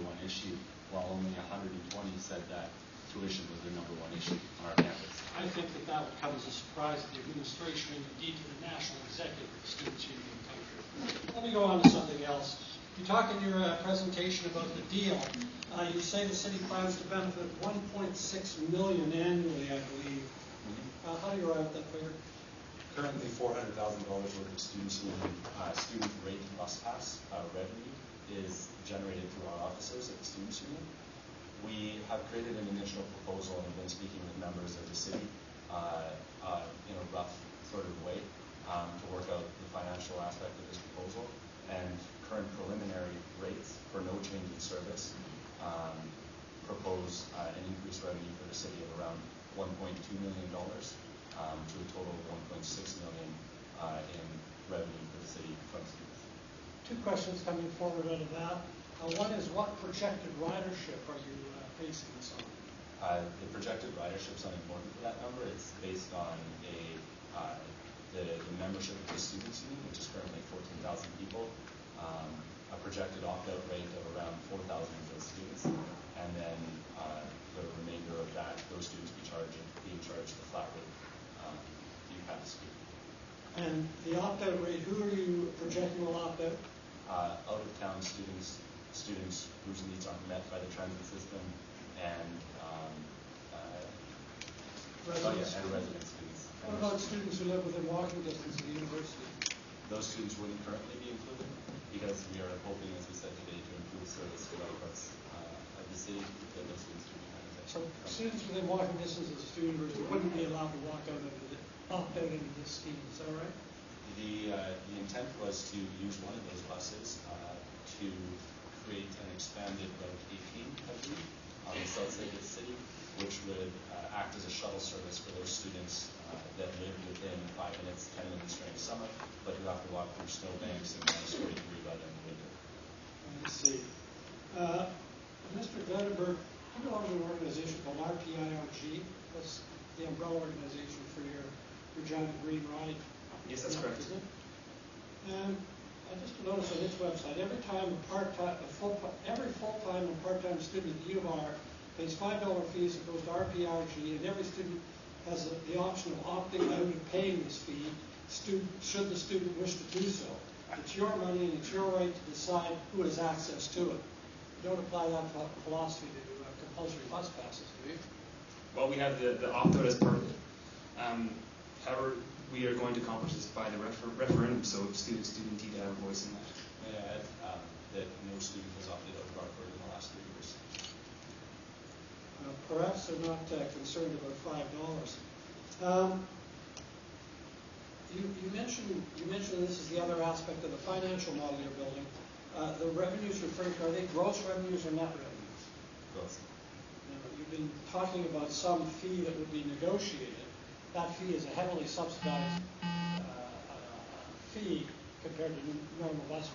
one issue, while only 120 said that tuition was their number one issue on our campus. I think that that would come as a surprise to the administration and indeed to the national executive of the Students' Union of the country. Let me go on to something else. You talk in your presentation about the deal. You say the city plans to benefit 1.6 million annually, I believe. How do you arrive at that figure? Currently, $400,000 worth of student rate bus pass revenue is generated through our officers at the Students' Union. We have created an initial proposal and have been speaking with members of the city in a rough sort of way to work out the financial aspect of this proposal. And current preliminary rates for no change in service propose an increased revenue for the city of around $1.2 million to a total of $1.6 million in revenue for the city from students. Two questions coming forward out of that. One is, what projected ridership are you basing this on? The projected ridership is unimportant for that number. It's based on the membership of the Students' Union, which is currently 14,000 people, a projected opt-out rate of around 4,000 of those students, and then the remainder of that, those students being charged the flat rate fee pass fee. And the opt-out rate, who are you projecting will opt out? Out-of-town students whose needs aren't met by the transit system, and residents. And resident students. What about students who live within walking distance of the university? Those students wouldn't currently be included because we are hoping, as we said today, to improve service to other parts of the city that those students would be benefited. So students within walking distance of the university wouldn't be allowed to opt out into this scheme, is that right? The intent was to use one of those buses to create an expanded Route 18, I believe, on the south side of the city, which would act as a shuttle service for those students that live within 5 minutes, 10 minutes during summer, but who have to walk through snowbanks and -40 degree weather in the winter. I see. Mr. Glendenberg, you belong to an organization called RPIRG. That's the umbrella organization for your Regina Green Ride. Yes, that's correct. Isn't it? And I just noticed on its website, every full-time and part-time student at the U of R pays $5 fees, it goes to RPRG, and every student has the option of opting out and paying this fee should the student wish to do so. It's your money and it's your right to decide who has access to it. You don't apply that philosophy to compulsory bus passes, do you? Well, we have the opt-out as part of it. However, we are going to accomplish this by the referendum, so students do indeed have a voice in that. May I add that no student has opted out of Hartford in the last 3 years. Perhaps they're not concerned about $5. You mentioned this is the other aspect of the financial model you're building. The revenues referring to, are they gross revenues or net revenues? Gross. You've been talking about some fee that would be negotiated. That fee is a heavily subsidized fee compared to normal bus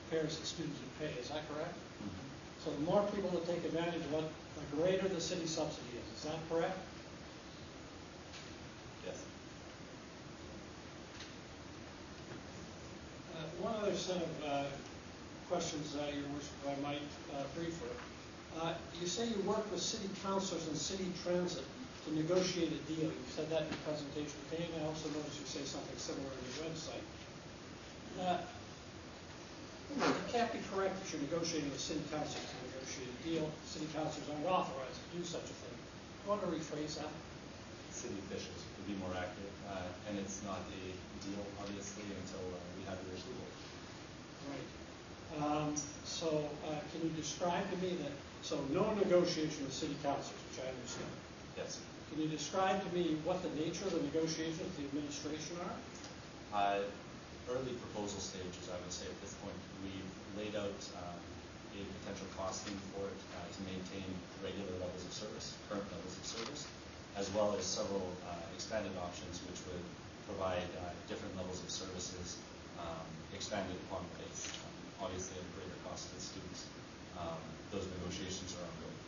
fares that students would pay. Is that correct? Mm-hmm. So the more people that take advantage of it, the greater the city subsidy is. Is that correct? Yes. One other set of questions, Your Worship, if I might briefer. You say you work with city councilors and city transit to negotiate a deal. You said that in your presentation today, and I also noticed you say something similar on your website. It can't be correct that you're negotiating with city councilors to negotiate a deal. City councilors aren't authorized to do such a thing. You want to rephrase that? City officials would be more accurate, and it's not a deal, obviously, until we have your approval. Right. Can you describe to me no negotiation with city councilors, which I understand. Yes. Can you describe to me what the nature of the negotiations with the administration are? Early proposal stages, I would say at this point. We've laid out a potential costing for it to maintain regular levels of service, current levels of service, as well as several expanded options which would provide different levels of services expanded upon the base, obviously at a greater cost to the students. Those negotiations are ongoing.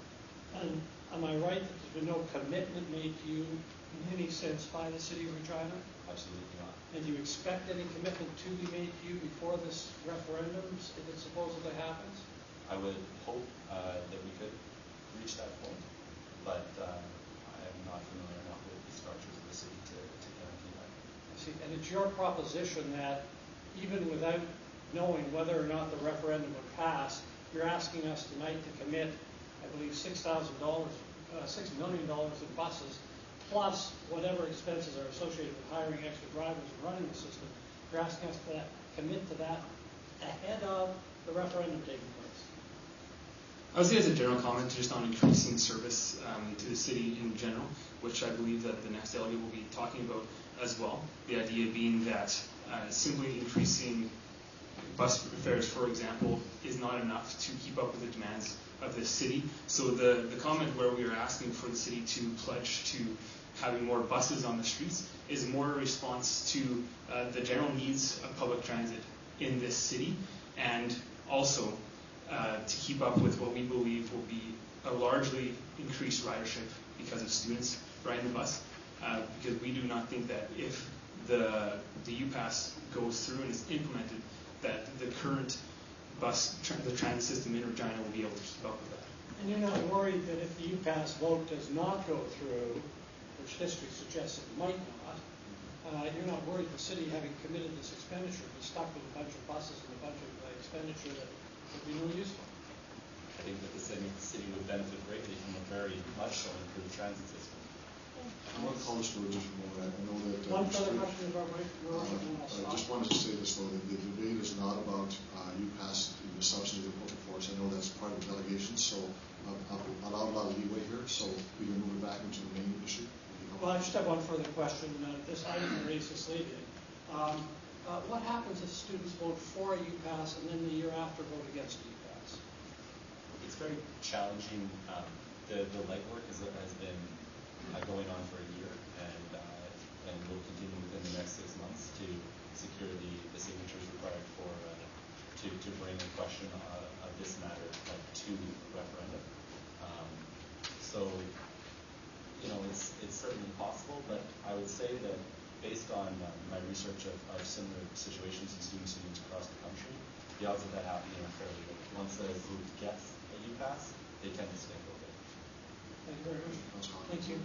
And am I right that there's been no commitment made to you in any sense by the city of Regina? Absolutely not. And do you expect any commitment to be made to you before this referendum, if it supposedly happens? I would hope that we could reach that point, but I am not familiar enough with the structures of the city to guarantee that. See, and it's your proposition that even without knowing whether or not the referendum would pass, you're asking us tonight to commit, I believe, $6 million in buses, plus whatever expenses are associated with hiring extra drivers and running the system. You're asking us to commit to that ahead of the referendum taking place. I would say as a general comment just on increasing service to the city in general, which I believe that the next delegate will be talking about as well. The idea being that simply increasing bus fares, for example, is not enough to keep up with the demands of the city. So the comment where we are asking for the city to pledge to having more buses on the streets is more a response to the general needs of public transit in this city, and also to keep up with what we believe will be a largely increased ridership because of students riding the bus. Because we do not think that if the UPass goes through and is implemented, that the current the transit system in Regina will be able to keep up with that. And you're not worried that if the UPass vote does not go through, which history suggests it might not, you're not worried the city, having committed this expenditure, be stuck with a bunch of buses and a bunch of expenditure that would be no useful? I think that the city would benefit greatly from a very much so improved transit system. I want to call this to just a moment. I know that. One further question about I just wanted to say this though, that the debate is not about UPass the substantive public force. I know that's part of the delegation, so I'll allow a lot of leeway here, so we can move it back into the main issue. Well, I just have one further question. This item raised this lady. What happens if students vote for a UPass and then the year after vote against a UPass? It's very challenging. The legwork has been going on for a year, and will continue within the next 6 months to secure the signatures required for to bring a question of this matter to referendum. So, it's certainly possible, but I would say that based on my research of similar situations in student unions across the country, the odds of that happening are fairly low. Once the group gets a UPass, they tend to stick with it. Thank you very much. Thank you.